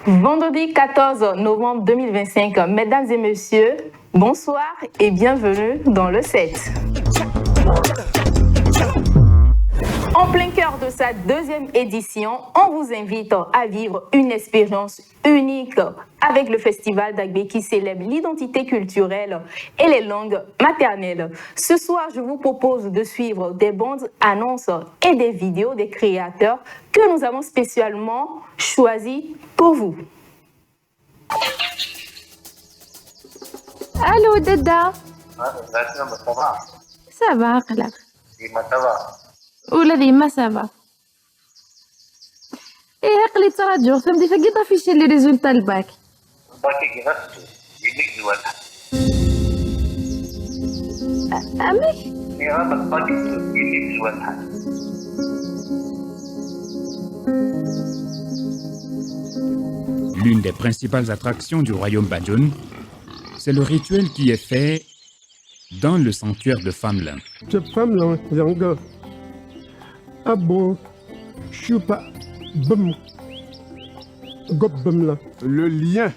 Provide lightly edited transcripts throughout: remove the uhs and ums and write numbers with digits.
Vendredi 14 novembre 2025, mesdames et messieurs, bonsoir et bienvenue dans le 7. En plein cœur de sa deuxième édition, on vous invite à vivre une expérience unique avec le Festival d'Agbé qui célèbre l'identité culturelle et les langues maternelles. Ce soir, je vous propose de suivre des bandes annonces et des vidéos des créateurs que nous avons spécialement choisis pour vous. Allô, Dada. Ça va, Khala. ولا ديما سافا ايه عقلي تراجع فهمتي فكي طافيشي لي ريزولتا الباك امي L'une des principales attractions du royaume Banjoun, c'est le rituel qui est fait dans le sanctuaire de Famlin. Cette femme-là, Abo, Choupa, Bum, Gobum. Le lien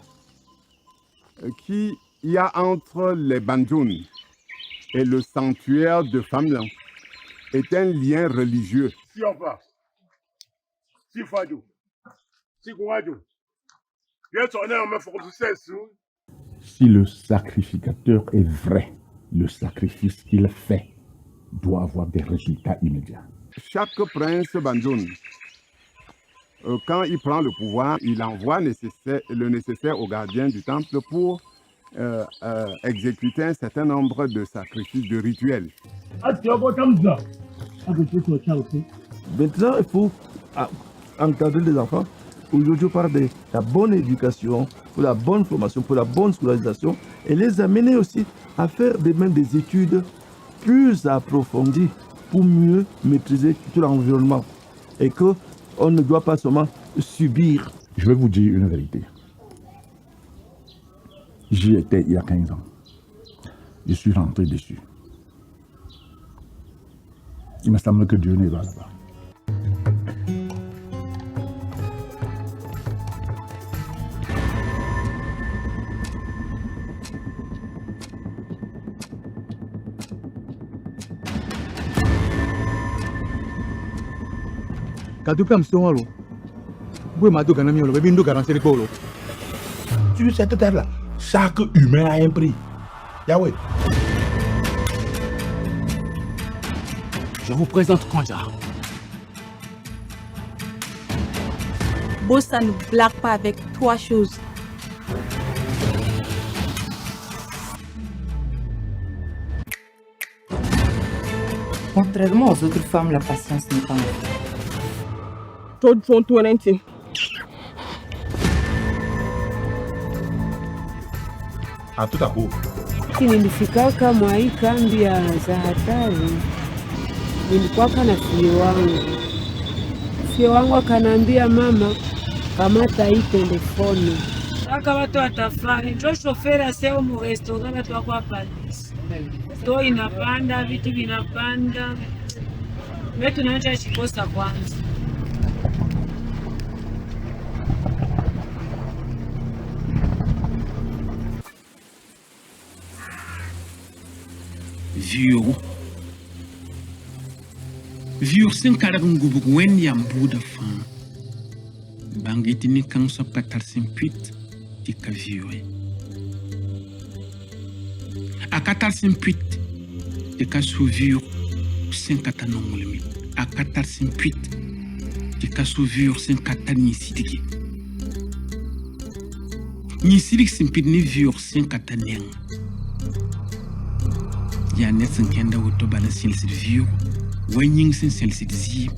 qu'il y a entre les Banjoun et le sanctuaire de Famlin est un lien religieux. Si le sacrificateur est vrai, le sacrifice qu'il fait doit avoir des résultats immédiats. Chaque prince Banjoun, quand il prend le pouvoir, il envoie le nécessaire au gardien du temple pour exécuter un certain nombre de sacrifices, de rituels. Maintenant, il faut encadrer les enfants. Aujourd'hui, on parle de la bonne éducation, pour la bonne formation, pour la bonne scolarisation et les amener aussi à faire même des études plus approfondies pour mieux maîtriser tout l'environnement et qu'on ne doit pas seulement subir. Je vais vous dire une vérité. J'y étais il y a 15 ans. Je suis rentré dessus. Il me semble que Dieu n'est pas là-bas. Sur cette terre-là, chaque humain a un prix. Yahweh. Je vous présente Konja. Bossa ne blague pas avec trois choses. Contrairement aux autres femmes, la patience n'est pas là. Todd Fontuanenti. Hatutakufa. Nilifika kama hii kambi za hatari, nilikuwa kana fio wangu akaniambia, mama kamata hii telefoni. Saka watu watafari, njoo shoferi aseo mu restaurant watu wako hapa. To inapanda, vitu vinapanda. Mimi tunaacha chikosa kwanza. Vieux sen karagungu bugwen yambuda fan. Bangitini kan so patar sen puit tika vieux. A katar sen puit tika so vieux sen katanongulmi. A katar sen puit tika so vieux sen katani sidiki. Ni sidik sen puit ni vieux sen kataneng. Ya net sen kenda wuto balansil sid vieux. Wenning sen sel sid zi.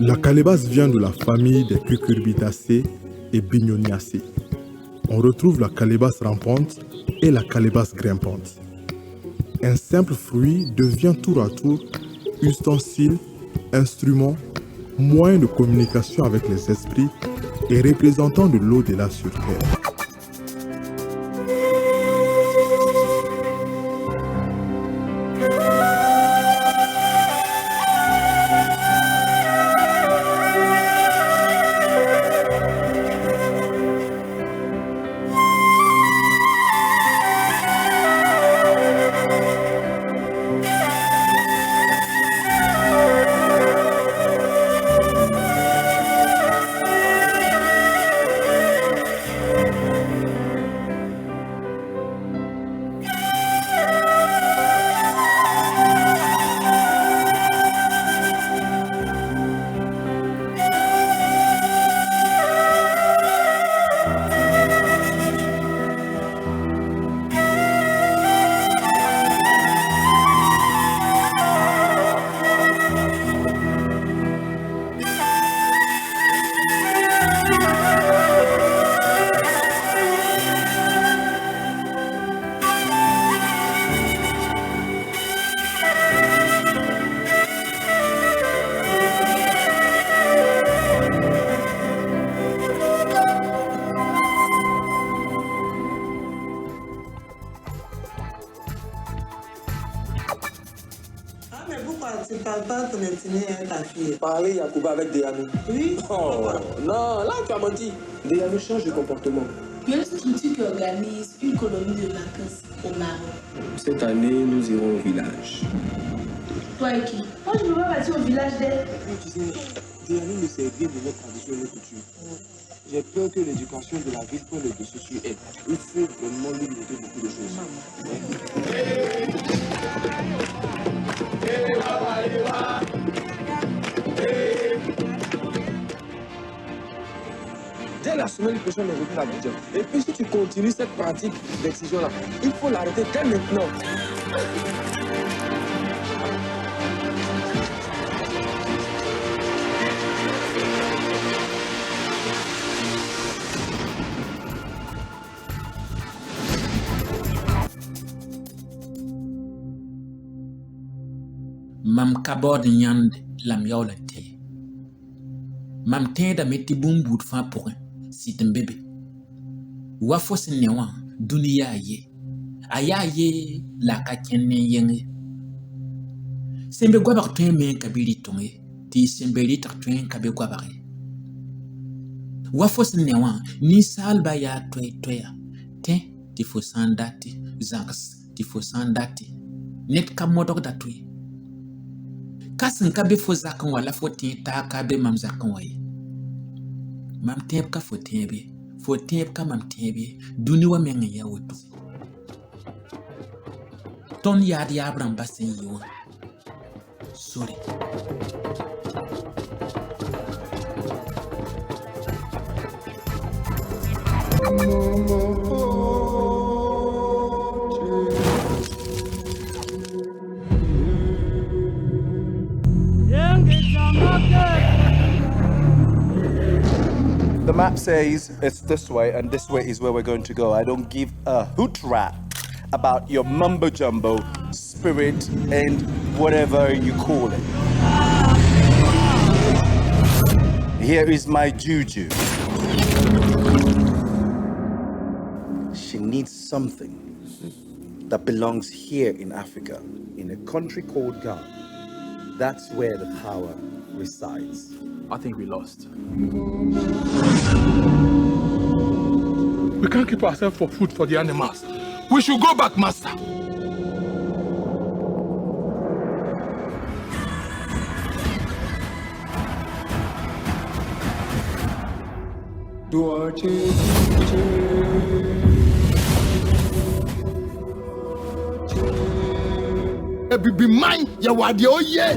La calebasse vient de la famille des cucurbitacées et bignoniacées. On retrouve la calebasse rampante et la calebasse grimpante. Un simple fruit devient tour à tour ustensile, instrument, moyen de communication avec les esprits et représentant de l'au-delà sur terre. Tu parles pas de Netine et ta fille. Parler Yacouba avec Deyano. Oui. Oh, non, là tu as menti. Deyano change de comportement. Quelle structure qui organise une colonie de vacances au Maroc? Cette année, nous irons au village. Toi et qui? Moi, je ne veux pas partir au village d'elle. Tu sais, Deyano me sert bien de notre tradition et nos coutumes. J'ai peur que l'éducation de la ville prenne le dessus sur elle. Il faut vraiment lui noter beaucoup de choses. Dès la semaine prochaine, on retourne à Abidjan. Et puis si tu continues cette pratique d'excision-là, il faut l'arrêter dès maintenant. Mam kabord nyande lam yawlante. Mam tenda meti bumbud fa pour si bébé. Wafo newa dunia ye. Aya ye la kakene yenge. Sembe gwabar tuen men kabili tonge. Ti sembe li tartuen kabe gwabare. Wafo newa ni salba ya toya. Ten ti fo sandati. Zaks ti fo sandati. Net kamodok datui. Kasin kabe fo zakan wala fo tin ta kabe mam zakan waye. Mam teb ka fo teb ka mam tebe duni wa men ya woto. Ton yad ya bram basen yiwa. Sorry. The map says it's this way and this way is where we're going to go. I don't give a hoot rat about your mumbo jumbo, spirit, and whatever you call it. Here is my juju. She needs something that belongs here in Africa, in a country called Ghana. That's where the power resides. I think we lost. We can't keep ourselves for food for the animals. We should go back, master. Be mine, ya wadi oh yeah.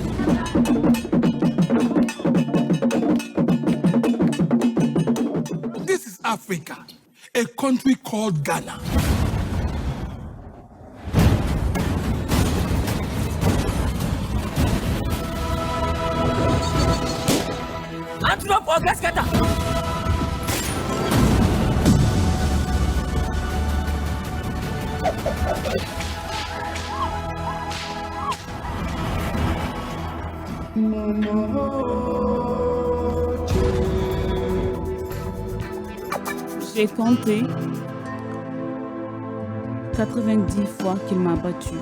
This is Africa, a country called Ghana. Antelope or grass cutter. J'ai compté 90 fois qu'il m'a battu.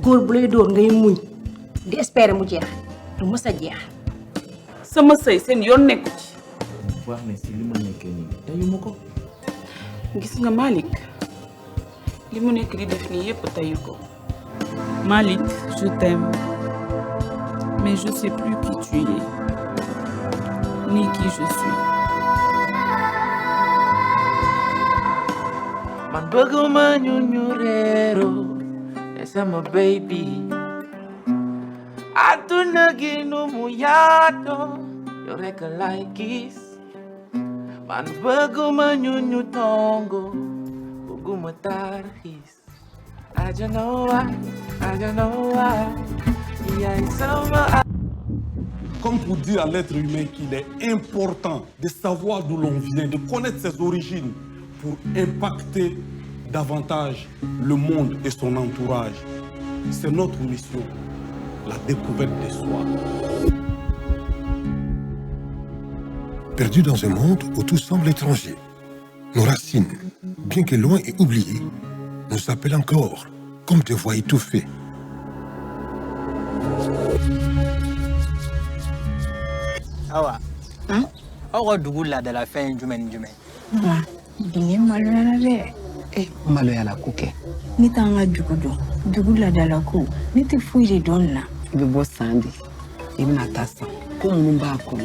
góor bu lay door ngay muñ di espérer mu jeex du mës a jeex. sama sëy seen yoon nekku ci. wax ne si li ma nekkee nii tayuma ko. gis nga Malick li mu nekk di def nii yépp tayu ko. Malick, je t'aime mais je sais plus qui tu es ni qui je suis. Man bëgguma ñu réero sama baby aduna gi nu mu yaatoo yow rekk lay gis man bëgguma ñu tongo bëgguma tarxiis I don't know why yaay sama. Comme pour dire à l'être humain qu'il est important de savoir d'où l'on vient, de connaître ses origines pour impacter davantage le monde et son entourage. C'est notre mission, la découverte de soi. Perdu dans un monde où tout semble étranger, nos racines, bien que loin et oubliées, nous appelle encore, comme te vois étouffé. Awa. Awa dugula de la fin jumen. Mama, dini maloya la maloya la kuke. Ni tanga dugula de la ku. Ni te fuji donna. Ibe bo sandi. Ibe natasa. Ko munumba kono.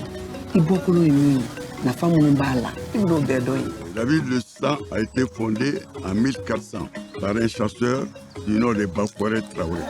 Ibo kono emi. Na fa munumba la. Ibe do bedoyi. La ville de San a été fondée en 1400 par un chasseur du nom de Bakware Traoré.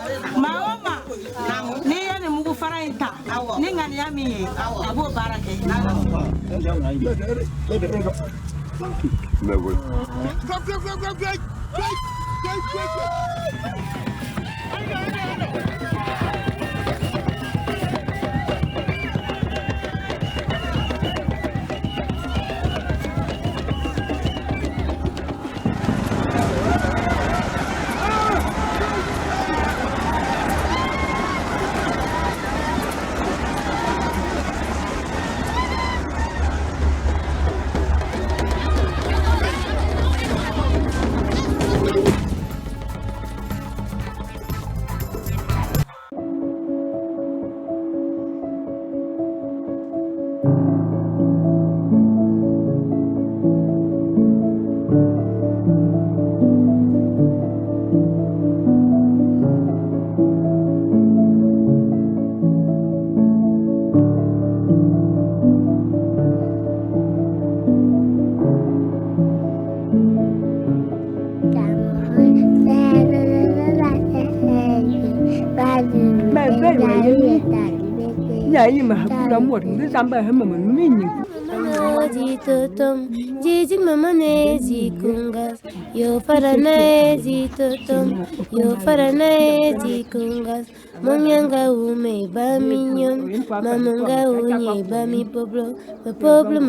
Jiji mama nezi kungas, yo para nezi totom, yo para nezi kungas. Monyanga ume ba minyon, mamanga unye ba mi poblo, me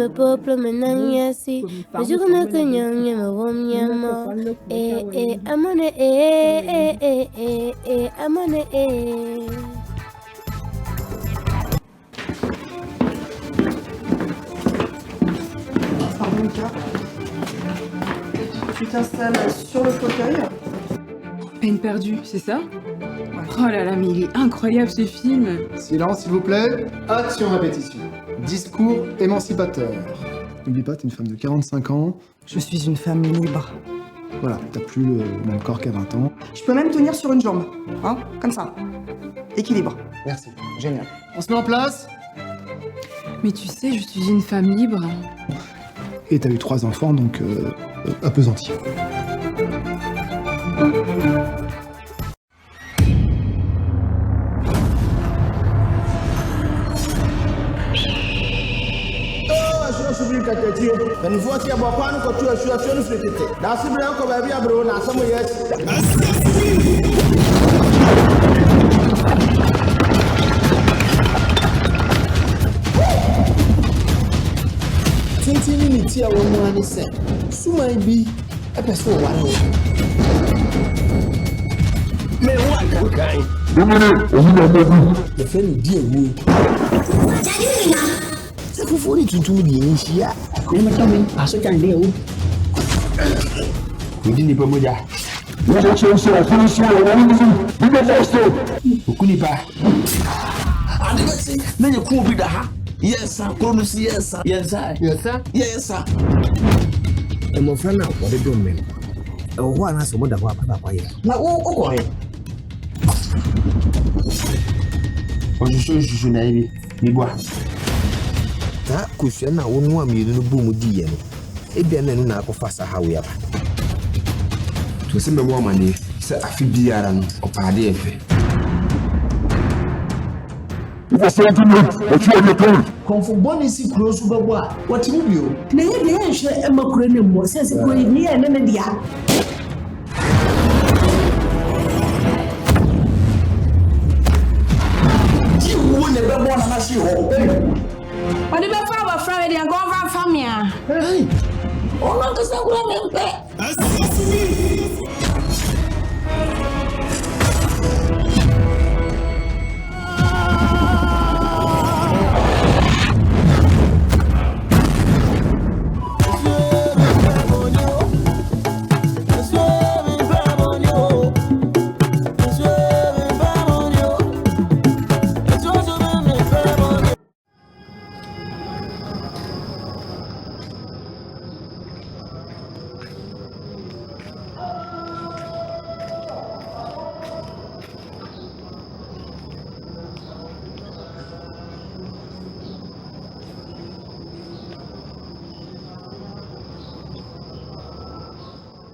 poblo me nanyasi. Majuku me kunyanya me wom nyamo, amone amone Tu t'installes sur le fauteuil. Peine perdue, c'est ça? Oh là là, mais il est incroyable ce film. Silence s'il vous plaît. Action répétition. Discours émancipateur. N'oublie pas, t'es une femme de 45 ans. Je suis une femme libre. Voilà, t'as plus le même corps qu'à 20 ans. Je peux même tenir sur une jambe. Hein, comme ça. Équilibre. Merci, génial. On se met en place. Mais tu sais, je suis une femme libre. Et t'as eu 3 enfants, donc appesanti. A woman is said, so might be a person. May one kind. The friend dear woo. So for it to do the initial, I'm coming. I said, I know. We didn't put Muja. What a chance to finish Ukunipa. I never say, then you could be the yes, sir. Promise, yes, sir. Yes, sir. Yes, sir. Yes, sir. And my friend now, what they do, man? Oh, one has some other papa. Now, oh, oh, you should maybe be one. That cushion now won't want me to boom with the end. It be an now faster how we are. To send the woman, sir, I feel the iron or party. Conforbone si close to what you do. Nay, Emma Crenham says it going near an India. You will never want to ask you. What did my father Friday and go around from here? Hey, all of us are women.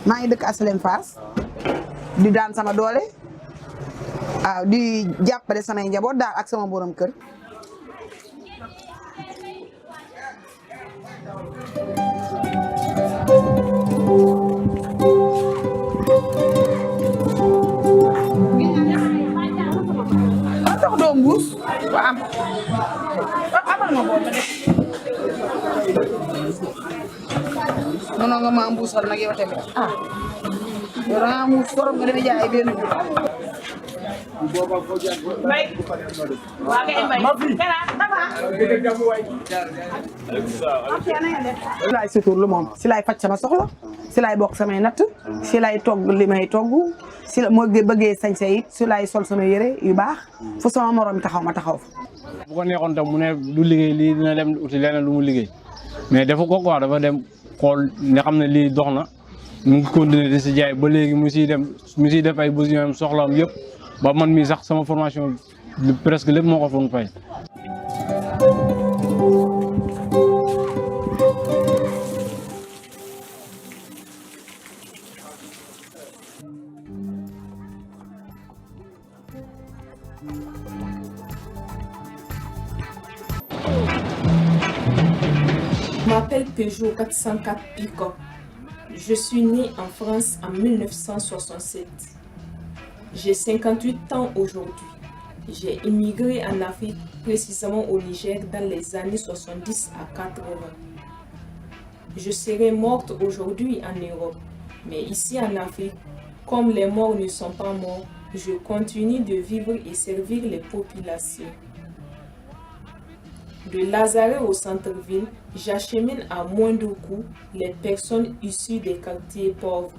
maa ngi dëkk Asalem Fass di daan sama doole waaw di jàppale samay njaboot daal ak sama borom kër. Tax doo mbuus ba am amal ma boobu de mënoo nga ma mbuusal nag yow tamit yow da ngaa mbuus borom nga demee jaay benn bi si laay suturlu moom si laay faj sama soxla si laay bokk samay natt si laay togg li may togg si la moo bëggee sañse it si laay sol sama yére yu baax fu sama morom taxaw ma taxaw fa. bu ko neexoon tam mu ne du liggéey lii dina dem uti leneen lu mu liggéey mais dafa ko quoi dafa dem xool nga xam ne lii dox na mu ngi continuer di si jaay ba léegi mu siy def ay besoins am soxlaam yëpp ba man mii sax sama formation presque lépp moo ko foog fay. Je m'appelle Peugeot 404 Pick-up. Je suis née en France en 1967. J'ai 58 ans aujourd'hui. J'ai immigré en Afrique, précisément au Niger, dans les années 70 à 80. Je serais morte aujourd'hui en Europe, mais ici en Afrique, comme les morts ne sont pas morts, je continue de vivre et servir les populations. De Lazare au centre-ville, j'achemine à moindre coût les personnes issues des quartiers pauvres.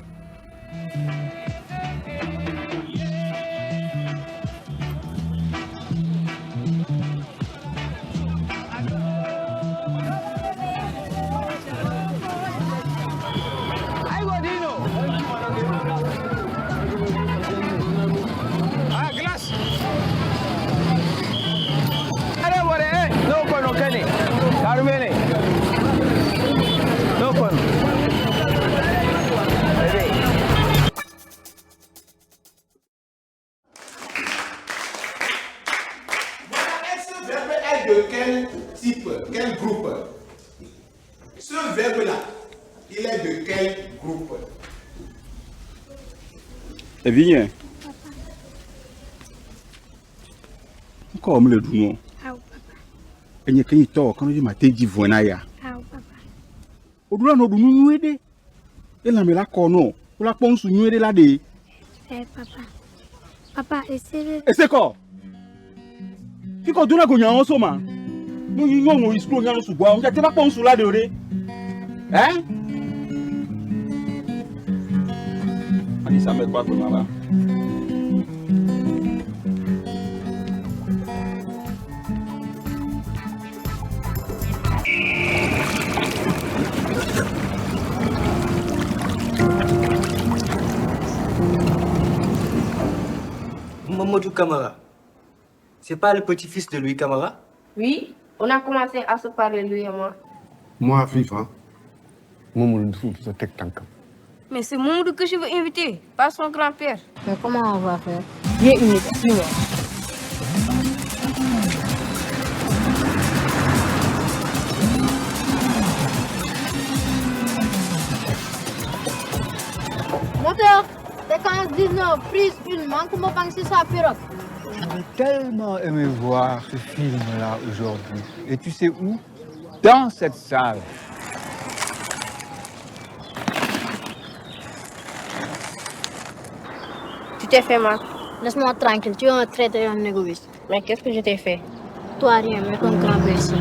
De quel type, quel groupe? Ce verbe-là, il est de quel groupe? Viens. Comme le doux. Et n'y a qu'un temps quand je m'ai dit Vonaya. Au-delà de nous aider. Et la me la kono. Ou la ponce nous aider là-dedans. Papa. Papa, essaye. Et c'est quoi? Qui continue à gagner en somme? Nous avons explosé dans le sous-bois. On ne pas qu'on sous la de hein? Allez, ça met pas comme là. Mamadou Camara. C'est pas le petit-fils de Louis Camara? Oui, on a commencé à se parler, lui et moi. Moi, FIFA, Mamadou Fou, je t'ai tanké. Mais c'est Mamadou que je veux inviter, pas son grand-père. Mais comment on va faire? Viens une minute, suis-moi. Moteur, séquence 19, prise 1, manque mon banque sur sa pirogue. J'aurais tellement aimé voir ce film-là aujourd'hui. Et tu sais où? Dans cette salle. Tu t'es fait mal. Laisse-moi tranquille, tu es un traître et un égoïste. Mais qu'est-ce que je t'ai fait? Toi rien, mais ton grand merci.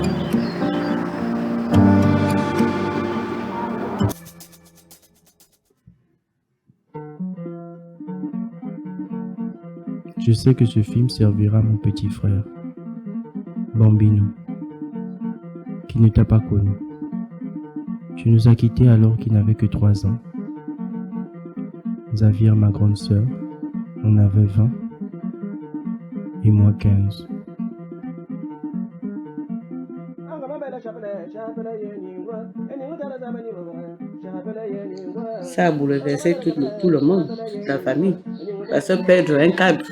Je sais que ce film servira à mon petit frère, Bambino, qui ne t'a pas connu. Tu nous as quittés alors qu'il n'avait que 3 ans. Xavier, ma grande sœur, en avait 20 et moi 15. Ça a bouleversé tout le monde, toute la famille. Parce que perdre un cadre,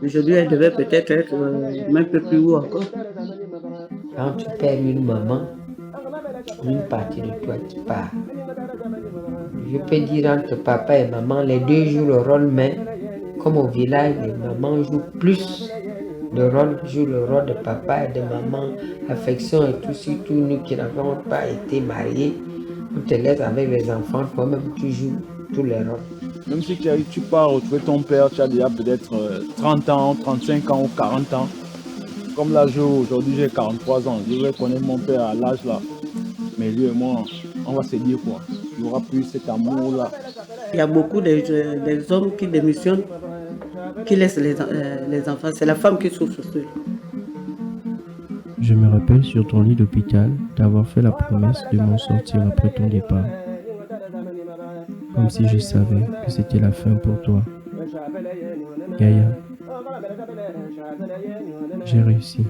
aujourd'hui elle devait peut-être être un peu plus haut encore. Quand tu perds une maman, une partie de toi qui part. Je peux dire entre papa et maman, les deux jouent le rôle, mais comme au village, les mamans jouent plus le rôle de papa et de maman, affection et tout, surtout nous qui n'avons pas été mariés, on te laisse avec les enfants, toi-même tu joues tous les rôles. Même si tu pars retrouver ton père, tu as déjà peut-être 30 ans, 35 ans ou 40 ans. Comme là, aujourd'hui j'ai 43 ans, je vais connaître mon père à l'âge là. Mais lui et moi, on va se dire quoi. Il n'y aura plus cet amour-là. Il y a beaucoup des hommes qui démissionnent, qui laissent les enfants. C'est la femme qui souffre seule. Je me rappelle sur ton lit d'hôpital d'avoir fait la promesse de m'en sortir après ton départ. Comme si je savais que c'était la fin pour toi. Gaïa, j'ai réussi.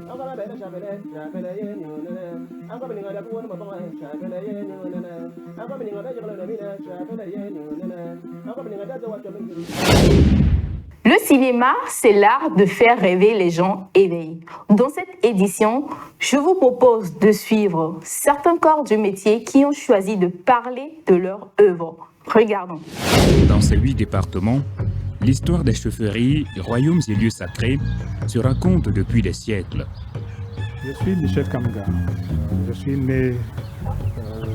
Le cinéma, c'est l'art de faire rêver les gens éveillés. Dans cette édition, je vous propose de suivre certains corps du métier qui ont choisi de parler de leur œuvre. Regardons. Dans ces 8 départements, l'histoire des chefferies, royaumes et lieux sacrés se raconte depuis des siècles. Je suis Michel Kamga. Je suis né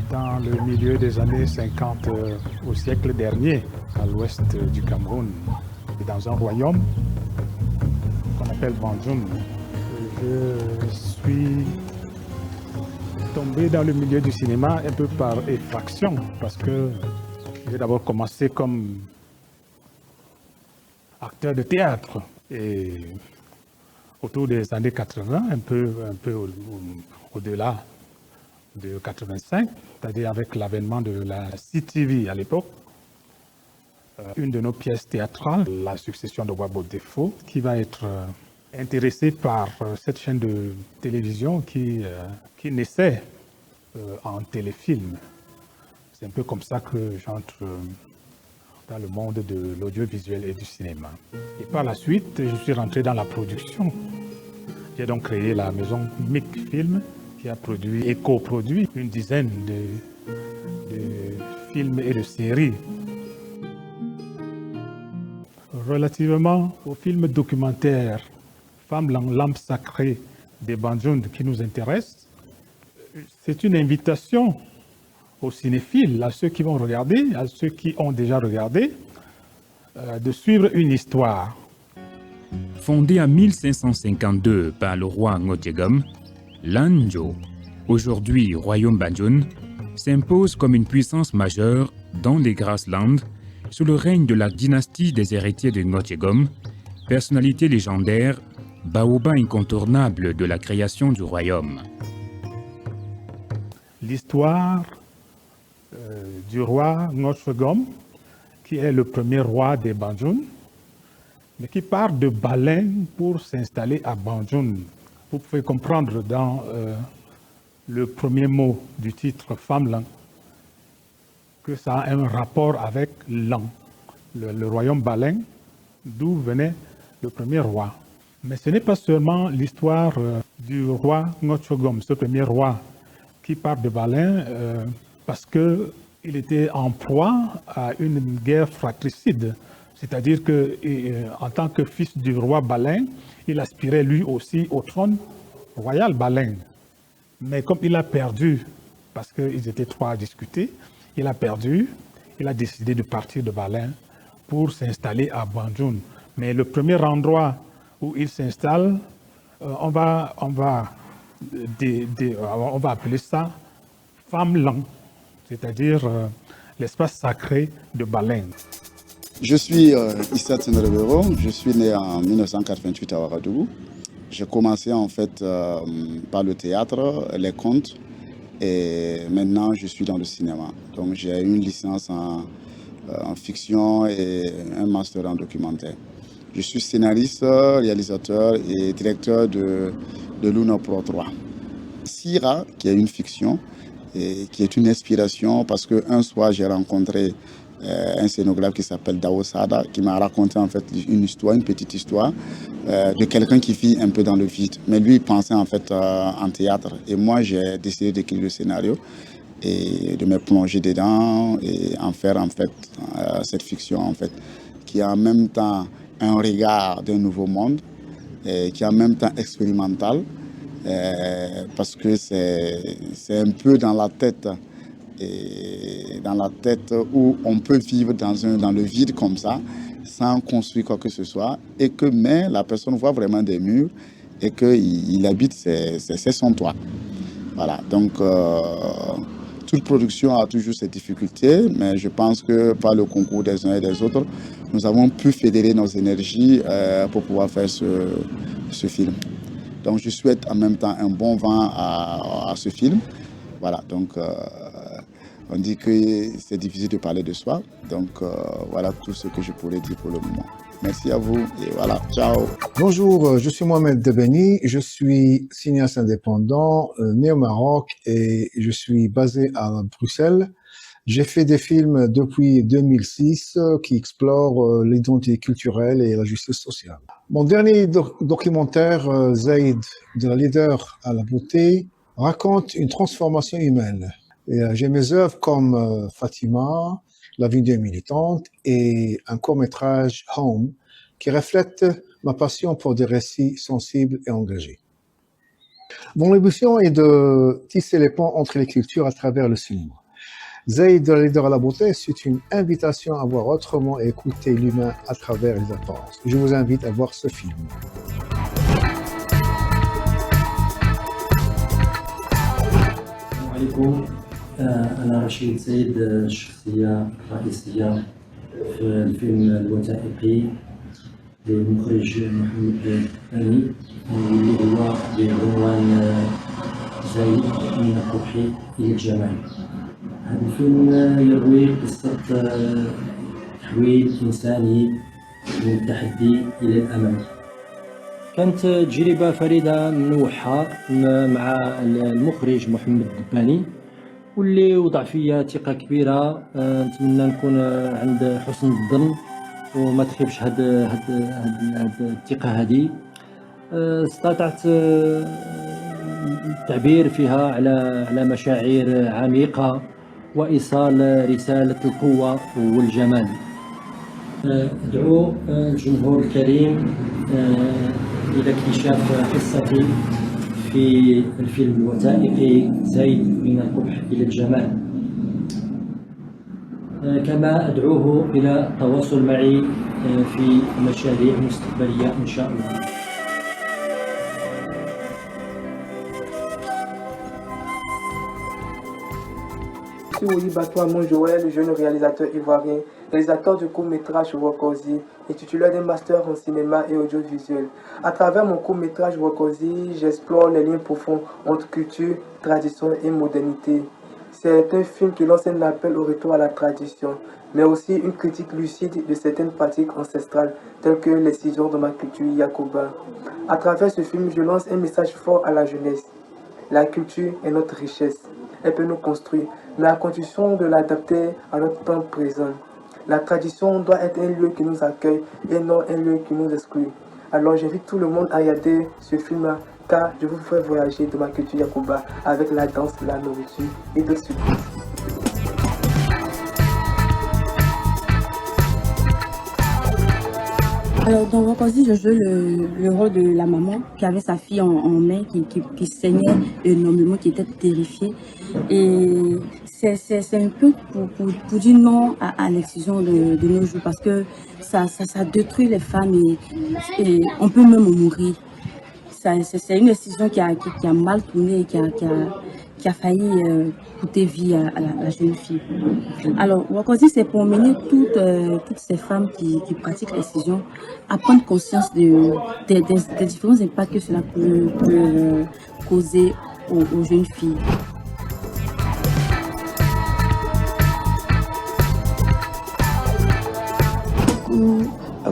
dans le milieu des années 50 au siècle dernier, à l'ouest du Cameroun, et dans un royaume qu'on appelle Banjoum. Je suis tombé dans le milieu du cinéma un peu par effraction, parce que j'ai d'abord commencé comme acteur de théâtre. Et autour des années 80, un peu au-delà de 85, c'est-à-dire avec l'avènement de la CTV à l'époque, une de nos pièces théâtrales, La succession de Wabo Defo, qui va être intéressée par cette chaîne de télévision qui naissait en téléfilm. C'est un peu comme ça que j'entre dans le monde de l'audiovisuel et du cinéma. Et par la suite, je suis rentré dans la production. J'ai donc créé la maison MIC Film, qui a produit et coproduit une dizaine de films et de séries. Relativement au film documentaire Femme lampe sacrée des Banjoum qui nous intéresse, c'est une invitation aux cinéphiles, à ceux qui vont regarder, à ceux qui ont déjà regardé, de suivre une histoire. Fondé en 1552 par le roi Ngotjegom, l'Anjo, aujourd'hui royaume Banjoum, s'impose comme une puissance majeure dans les Grasslands sous le règne de la dynastie des héritiers de Ngotjegom, personnalité légendaire, baobab incontournable de la création du royaume. L'histoire du roi Ngotjegom, qui est le premier roi des Banjoum, mais qui part de Balin pour s'installer à Banjoum. Vous pouvez comprendre dans le premier mot du titre Femme que ça a un rapport avec Lan, le royaume Balin, d'où venait le premier roi. Mais ce n'est pas seulement l'histoire du roi Ngotjegom, ce premier roi qui part de Balin parce qu'il était en proie à une guerre fratricide. C'est-à-dire qu'en tant que fils du roi Balin, il aspirait lui aussi au trône royal Balin. Mais comme il a perdu, parce qu'ils étaient trois à discuter, il a perdu, il a décidé de partir de Balin pour s'installer à Banjoum. Mais le premier endroit où il s'installe, on va appeler ça Famlan, c'est-à-dire l'espace sacré de Balin. Je suis Issa Tsenrebero, je suis né en 1988 à Ouagadougou. J'ai commencé en fait par le théâtre, les contes, et maintenant je suis dans le cinéma. Donc j'ai une licence en fiction et un master en documentaire. Je suis scénariste, réalisateur et directeur de Luna Pro 3. Sira, qui est une fiction, et qui est une inspiration parce qu'un soir, j'ai rencontré un scénographe qui s'appelle Dao Sada, qui m'a raconté en fait une petite histoire de quelqu'un qui vit un peu dans le vide. Mais lui, il pensait en fait en théâtre. Et moi, j'ai décidé d'écrire le scénario et de me plonger dedans et en faire en fait cette fiction en fait, qui est en même temps un regard d'un nouveau monde et qui est en même temps expérimental parce que c'est un peu dans la tête où on peut vivre dans le vide comme ça sans construire quoi que ce soit mais la personne voit vraiment des murs et qu'il habite c'est son toit. Voilà, donc toute production a toujours ses difficultés, mais je pense que par le concours des uns et des autres, nous avons pu fédérer nos énergies pour pouvoir faire ce film. Donc je souhaite en même temps un bon vent à ce film. Voilà, donc on dit que c'est difficile de parler de soi. Donc voilà tout ce que je pourrais dire pour le moment. Merci à vous et voilà, ciao. Bonjour, je suis Mohamed Debeni, je suis cinéaste indépendant, né au Maroc et je suis basé à Bruxelles. J'ai fait des films depuis 2006 qui explorent l'identité culturelle et la justice sociale. Mon dernier documentaire, Zaïd, de la leader à la beauté, raconte une transformation humaine. J'ai mes œuvres comme Fatima, La vie d'une militante et un court-métrage Home qui reflète ma passion pour des récits sensibles et engagés. Mon ambition est de tisser les ponts entre les cultures à travers le cinéma. Zaïd de la leader à la beauté, c'est une invitation à voir autrement et écouter l'humain à travers les apparences. Je vous invite à voir ce film. أنا رشيد زيد الشخصية الرئيسية في الفيلم الوثائقي للمخرج محمد أني اللي هو بعنوان زايد من القبح إلى الجمال. هذا الفيلم يروي قصة تحويل إنساني من التحدي إلى الأمل. كانت تجربة فريدة منوحة مع المخرج محمد دباني واللي وضع فيا ثقة كبيرة. نتمنى نكون عند حسن الظن وما تخيبش هاد الثقة هذه. استطعت التعبير فيها على مشاعر عميقة وإيصال رسالة القوة والجمال. أدعو الجمهور الكريم إلى اكتشاف قصتي في الفيلم الوثائقي زايد من القبح إلى الجمال. كما أدعوه إلى التواصل معي في مشاريع مستقبلية إن شاء الله. Je suis Oli Batoamon Joël, jeune réalisateur ivoirien, réalisateur du court-métrage Wokozi et titulaire d'un master en cinéma et audiovisuel. À travers mon court-métrage Wokozi, j'explore les liens profonds entre culture, tradition et modernité. C'est un film qui lance un appel au retour à la tradition, mais aussi une critique lucide de certaines pratiques ancestrales, telles que l'excision de ma culture Yakuba. À travers ce film, je lance un message fort à la jeunesse. La culture est notre richesse. Elle peut nous construire, mais à condition de l'adapter à notre temps présent. La tradition doit être un lieu qui nous accueille et non un lieu qui nous exclut. Alors j'invite tout le monde à regarder ce film-là, car je vous fais voyager de ma culture Yakuba avec la danse, la nourriture et d'autres surprises. Alors dans Wokozi, je joue le rôle de la maman qui avait sa fille en main, qui saignait énormément, qui était terrifiée. Et c'est un peu pour dire non à l'excision de nos jours, parce que ça détruit les femmes et on peut même mourir. C'est une décision qui a mal tourné et qui a failli coûter vie à la jeune fille. Alors, Wokozi, c'est pour mener toutes ces femmes qui pratiquent l'excision à prendre conscience des différents impacts que cela peut causer aux jeunes filles.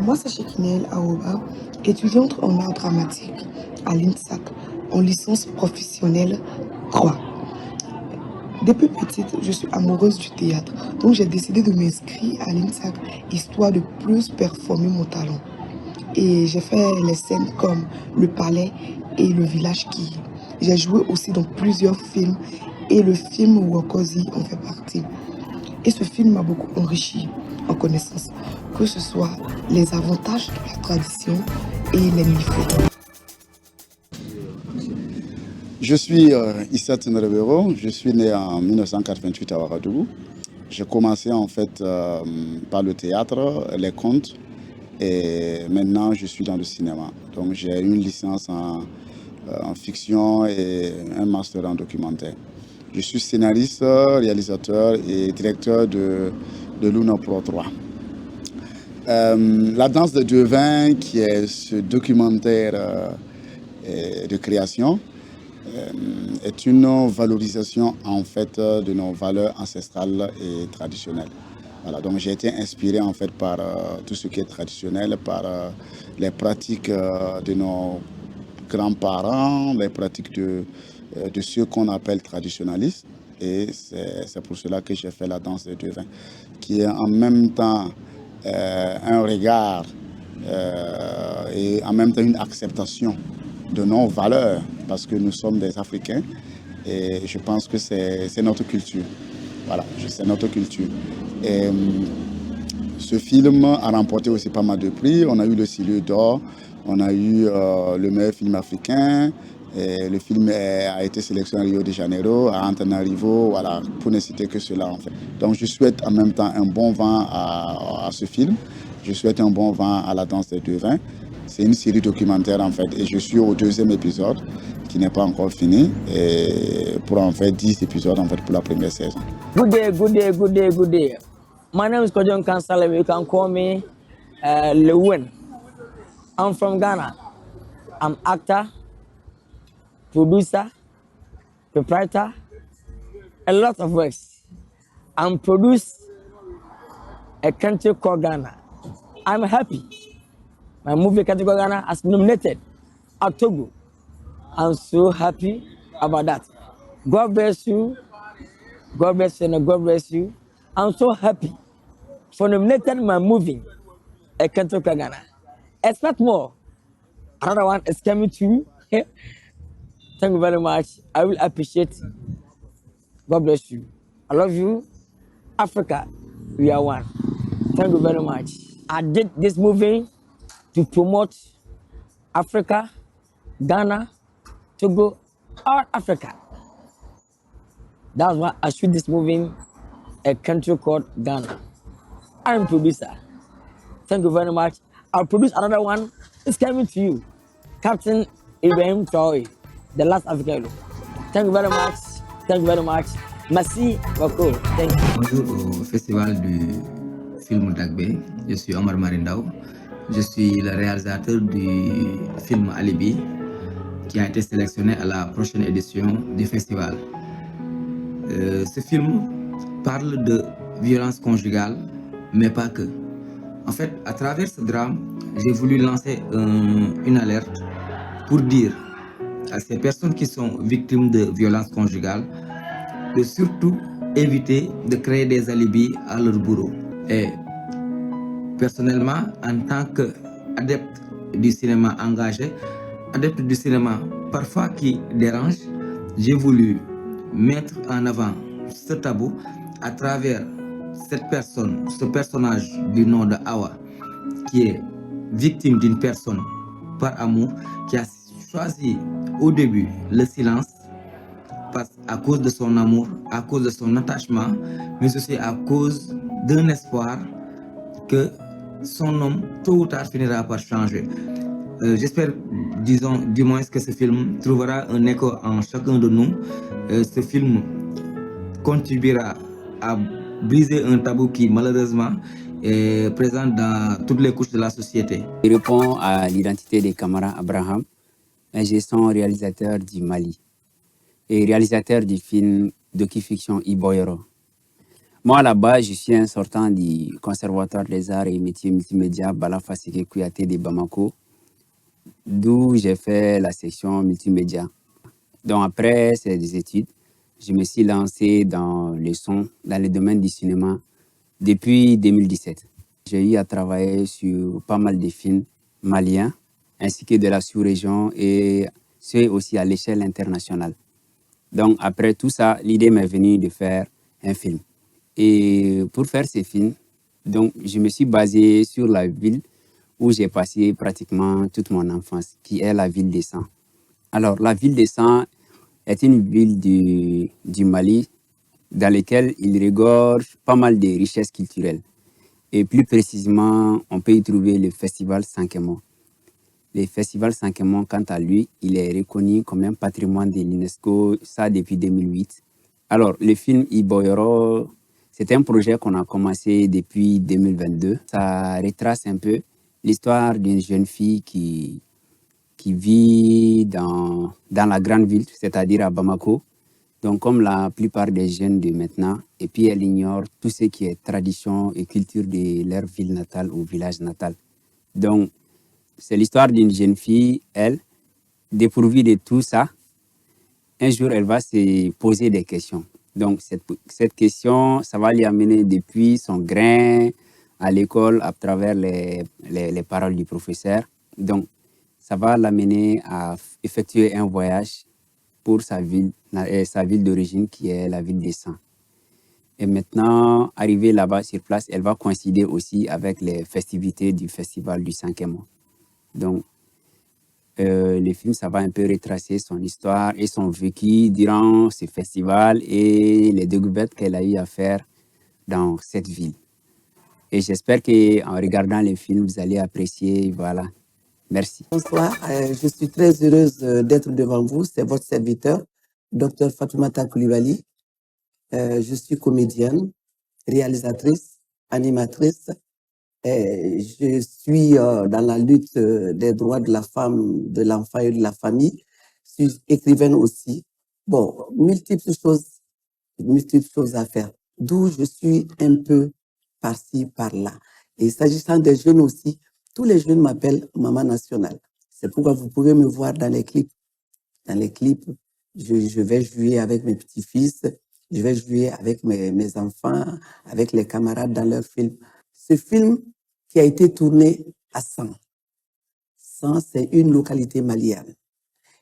Moi, c'est Chekinel Aouba, étudiante en art dramatique à l'INSAC, en licence professionnelle 3. Depuis petite, je suis amoureuse du théâtre. Donc j'ai décidé de m'inscrire à l'INSAC, histoire de plus performer mon talent. Et j'ai fait les scènes comme Le Palais et Le Village qui. J'ai joué aussi dans plusieurs films et le film Wokozi en fait partie. Et ce film m'a beaucoup enrichi en connaissances, que ce soit les avantages de la tradition et les méfaits. Je suis Issa Tendrebero, je suis né en 1988 à Ouagadougou. J'ai commencé en fait par le théâtre, les contes, et maintenant je suis dans le cinéma. Donc j'ai une licence en fiction et un master en documentaire. Je suis scénariste, réalisateur et directeur de Luna Pro 3. La danse de devin, qui est ce documentaire de création, est une valorisation en fait de nos valeurs ancestrales et traditionnelles. Voilà, donc j'ai été inspiré en fait par tout ce qui est traditionnel, par les pratiques de nos grands-parents, les pratiques de ceux qu'on appelle traditionnalistes. Et c'est pour cela que j'ai fait la danse des devins, qui est en même temps un regard et en même temps une acceptation de nos valeurs, parce que nous sommes des Africains et je pense que c'est notre culture. Voilà, c'est notre culture. Et ce film a remporté aussi pas mal de prix. On a eu le Cilieu d'Or, on a eu le meilleur film africain. Et le film a été sélectionné à Rio de Janeiro, à Antananarivo, voilà, pour ne citer que cela en fait. Donc je souhaite en même temps un bon vent à ce film. Je souhaite un bon vent à la danse des devins. C'est une série documentaire en fait et je suis au 2e épisode qui n'est pas encore fini et pour en fait 10 épisodes en fait pour la première saison. Good day, good day, good day, good day. My name is Kojon Kansalem. You can call me Lewin. I'm from Ghana. I'm actor, producer, proprietor, a lot of works. I'm produced a country called Ghana. I'm happy. My movie country called Ghana has been nominated at Togo. I'm so happy about that. God bless you. God bless you and God bless you. I'm so happy for nominating my movie a country called Ghana. Expect more. Another one is coming to you. Thank you very much. I will appreciate. God bless you. I love you. Africa, we are one. Thank you very much. I did this movie to promote Africa, Ghana, Togo, all Africa. That's why I shoot this movie, a country called Ghana. I'm a producer. Thank you very much. I'll produce another one. It's coming to you. Captain Ibrahim Traoré, the last African hero. Thank you very much. Thank you very much. Merci beaucoup. Thank you. Bonjour au Festival du film d'Agbé. Je suis Omar Marindao. Je suis le réalisateur du film Alibi qui a été sélectionné à la prochaine édition du festival. Ce film parle de violence conjugale, mais pas que. En fait, à travers ce drame, j'ai voulu lancer une alerte pour dire à ces personnes qui sont victimes de violences conjugales de surtout éviter de créer des alibis à leur bourreau. Et personnellement, en tant qu'adepte du cinéma engagé, adepte du cinéma parfois qui dérange, j'ai voulu mettre en avant ce tabou à travers cette personne, ce personnage du nom de Awa, qui est victime d'une personne par amour, qui a choisi au début le silence à cause de son amour, à cause de son attachement, mais aussi à cause d'un espoir que son homme tôt ou tard finira par changer. J'espère, disons, du moins que ce film trouvera un écho en chacun de nous. Ce film contribuera à briser un tabou qui malheureusement est présent dans toutes les couches de la société. Il répond à l'identité de Kamara Abraham, un gestion réalisateur du Mali et réalisateur du film docu-fiction Iboyoro. Moi, là-bas, je suis un sortant du Conservatoire des Arts et Métiers Multimédia Bala Fasike Kouyaté de Bamako, d'où j'ai fait la section multimédia. Donc après ces études, je me suis lancé dans le son, dans le domaine du cinéma depuis 2017. J'ai eu à travailler sur pas mal de films maliens, ainsi que de la sous-région et ceux aussi à l'échelle internationale. Donc après tout ça, l'idée m'est venue de faire un film. Et pour faire ce film, donc, je me suis basé sur la ville où j'ai passé pratiquement toute mon enfance, qui est la ville d'Essent. Alors, la ville d'Essent est une ville du Mali dans laquelle il regorge pas mal de richesses culturelles. Et plus précisément, on peut y trouver le festival Sankemo. Le festival Sankemo, quant à lui, il est reconnu comme un patrimoine de l'UNESCO, ça depuis 2008. Alors, le film Iboyoro, c'est un projet qu'on a commencé depuis 2022. Ça retrace un peu l'histoire d'une jeune fille qui vit dans la grande ville, c'est-à-dire à Bamako. Donc, comme la plupart des jeunes de maintenant, et puis elle ignore tout ce qui est tradition et culture de leur ville natale ou village natal. Donc, c'est l'histoire d'une jeune fille, elle, dépourvue de tout ça. Un jour, elle va se poser des questions. Donc, cette question, ça va lui amener depuis son grain à l'école à travers les paroles du professeur. Donc, ça va l'amener à effectuer un voyage pour sa ville d'origine qui est la ville d'Essent. Et maintenant, arrivée là-bas sur place, elle va coïncider aussi avec les festivités du festival du Sankemo. Donc, le film, ça va un peu retracer son histoire et son vécu durant ce festival et les découvertes qu'elle a eu à faire dans cette ville. Et j'espère qu'en regardant le film, vous allez apprécier. Voilà. Merci. Bonsoir, je suis très heureuse d'être devant vous. C'est votre serviteur, Dr Fatoumata Coulibaly. Je suis comédienne, réalisatrice, animatrice. Je suis dans la lutte des droits de la femme, de l'enfant et de la famille. Je suis écrivaine aussi. Bon, multiples choses à faire. D'où je suis un peu par-ci, par-là. Et s'agissant des jeunes aussi, tous les jeunes m'appellent Maman Nationale. C'est pourquoi vous pouvez me voir dans les clips. Dans les clips, je vais jouer avec mes petits-fils, je vais jouer avec mes enfants, avec les camarades dans leurs films. Ce film qui a été tourné à San. San, c'est une localité malienne,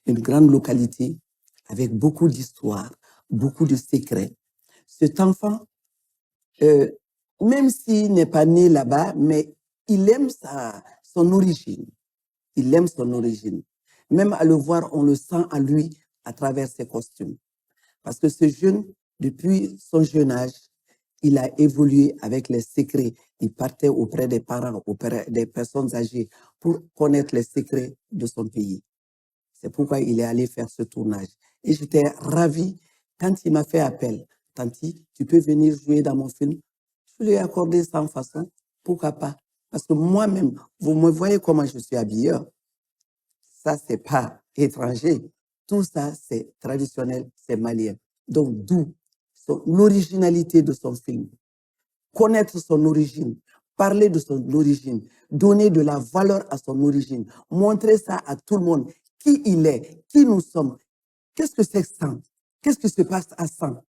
une grande localité avec beaucoup d'histoires, beaucoup de secrets. Cet enfant, même s'il n'est pas né là-bas, mais il aime son origine. Il aime son origine. Même à le voir, on le sent à lui à travers ses costumes. Parce que ce jeune, depuis son jeune âge, il a évolué avec les secrets. Il partait auprès des parents, auprès des personnes âgées pour connaître les secrets de son pays. C'est pourquoi il est allé faire ce tournage. Et j'étais ravie quand il m'a fait appel. Tanti, tu peux venir jouer dans mon film? Je lui ai accordé sans façon. Pourquoi pas? Parce que moi-même, vous me voyez comment je suis habillé. Ça, c'est pas étranger. Tout ça, c'est traditionnel, c'est malien. Donc, d'où l'originalité de son film. Connaître son origine, parler de son origine, donner de la valeur à son origine, montrer ça à tout le monde. Qui il est, qui nous sommes. Qu'est-ce que c'est San? Qu'est-ce qui se passe à San?